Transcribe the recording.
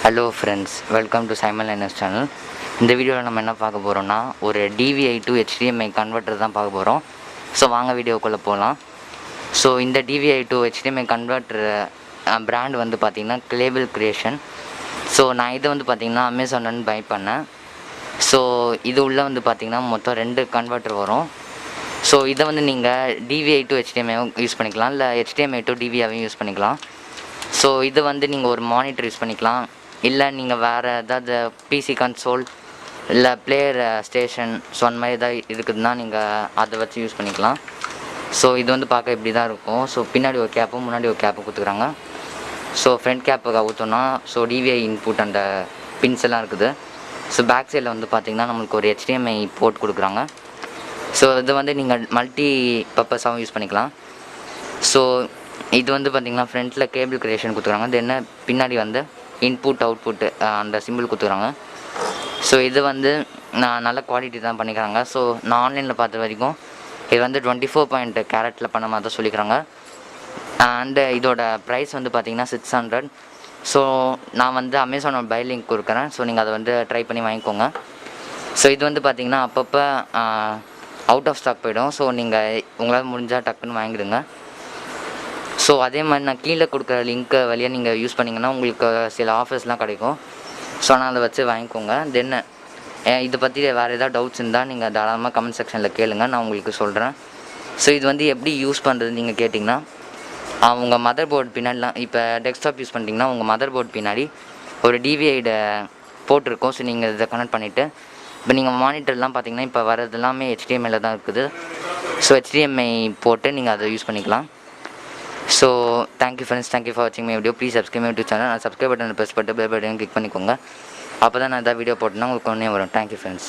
Hello friends, welcome to Linus channel. இந்த வீடியோவில் நம்ம என்ன பார்க்க போகிறோம்னா, ஒரு DVI to HDMI கன்வெர்ட்டர் தான் பார்க்க போகிறோம். ஸோ வாங்க வீடியோக்குள்ளே போகலாம். ஸோ இந்த DVI to HDMI converter brand வந்து பார்த்திங்கன்னா கிளேபிள் கிரியேஷன். ஸோ நான் இதை வந்து பார்த்திங்கன்னா அமேசான்லேருந்து பை பண்ணேன். ஸோ இது உள்ளே வந்து பார்த்திங்கன்னா மொத்தம் 2 கன்வெர்ட்டர் வரும். ஸோ இதை வந்து நீங்கள் DVI to HDMI யூஸ் பண்ணிக்கலாம், இல்லை HDMI to DVI-வையும் யூஸ் பண்ணிக்கலாம். ஸோ இது வந்து நீங்கள் ஒரு மானிட்டர் யூஸ் பண்ணிக்கலாம், இல்லை நீங்கள் வேறு ஏதாவது பிசி கன்சோல் இல்லை பிளேயர் ஸ்டேஷன் ஸோ அந்த மாதிரி எதாவது இருக்குதுன்னா நீங்கள் அதை வச்சு யூஸ் பண்ணிக்கலாம். ஸோ இது வந்து பார்க்க இப்படி தான் இருக்கும். ஸோ பின்னாடி ஒரு கேப்பும் முன்னாடி ஒரு கேப்பும் கொடுத்துக்குறாங்க. ஸோ ஃப்ரண்ட் கேப்புக்கு அவுத்தோன்னா ஸோ DVI இன்புட் அந்த பின்ஸ் எல்லாம் இருக்குது. ஸோ பேக் சைடில் வந்து பார்த்திங்கன்னா நம்மளுக்கு ஒரு HDMI போர்ட் கொடுக்குறாங்க. ஸோ இது வந்து நீங்கள் மல்டி பர்பஸாகவும் யூஸ் பண்ணிக்கலாம். ஸோ இது வந்து பார்த்திங்கன்னா ஃப்ரண்ட்டில் கேபிள் கிரியேஷன் கொடுத்துருக்காங்க. இது என்ன பின்னாடி வந்து இன்புட் அவுட்புட்டு அந்த சிம்பிள் கொடுத்துக்குறாங்க. ஸோ இது வந்து நான் நல்ல குவாலிட்டி தான் பண்ணிக்கிறாங்க. ஸோ நான் ஆன்லைனில் பார்த்த வரைக்கும் இது வந்து 24 கேரட்டில் பண்ண மாதிரி தான் சொல்லிக்கிறாங்க. அண்டு இதோட ப்ரைஸ் வந்து பார்த்திங்கன்னா 600. ஸோ நான் வந்து அமேசானோட பை லிங்க் கொடுக்குறேன். ஸோ நீங்கள் அதை வந்து ட்ரை பண்ணி வாங்கிக்கோங்க. ஸோ இது வந்து பார்த்திங்கன்னா அப்பப்போ அவுட் ஆஃப் ஸ்டாக் போயிடும். ஸோ நீங்கள் உங்களால் முடிஞ்சால் டக்குன்னு வாங்கிடுங்க. ஸோ அதே மாதிரி நான் கீழே கொடுக்குற லிங்க்கை வழியாக நீங்கள் யூஸ் பண்ணிங்கன்னா உங்களுக்கு சில ஆஃபர்ஸ்லாம் கிடைக்கும். ஸோ நான் அதை வச்சு வாங்கிக்கோங்க. தென் இதை பற்றி வேறு ஏதாவது டவுட்ஸ் இருந்தால் நீங்கள் தாராளமாக கமெண்ட் செக்ஷனில் கேளுங்க, நான் உங்களுக்கு சொல்கிறேன். ஸோ இது வந்து எப்படி யூஸ் பண்ணுறது நீங்கள் கேட்டிங்கன்னா, உங்கள் மதர் போர்டு பின்னாடிலாம் இப்போ டெஸ்க்டாப் யூஸ் பண்ணிட்டீங்கன்னா உங்கள் மதர் போர்டு பின்னாடி ஒரு DVI போட்டிருக்கோம். ஸோ நீங்கள் இதை கனெக்ட் பண்ணிவிட்டு இப்போ நீங்கள் மானிட்டர்லாம் பார்த்தீங்கன்னா இப்போ வரது எல்லாமே HDMI தான் இருக்குது. ஸோ HDMI போட்டு நீங்கள் அதை யூஸ் பண்ணிக்கலாம். So thank you friends, thank you for watching my video. Please subscribe my YouTube channel. நான் subscribe button press பண்ணிட்டு bell button click பண்ணிக்கோங்க. அப்போ தான் நான் எதாவது வீடியோ போட்டேன்னா உங்களுக்கு ஒன்றே வரும். Thank you friends.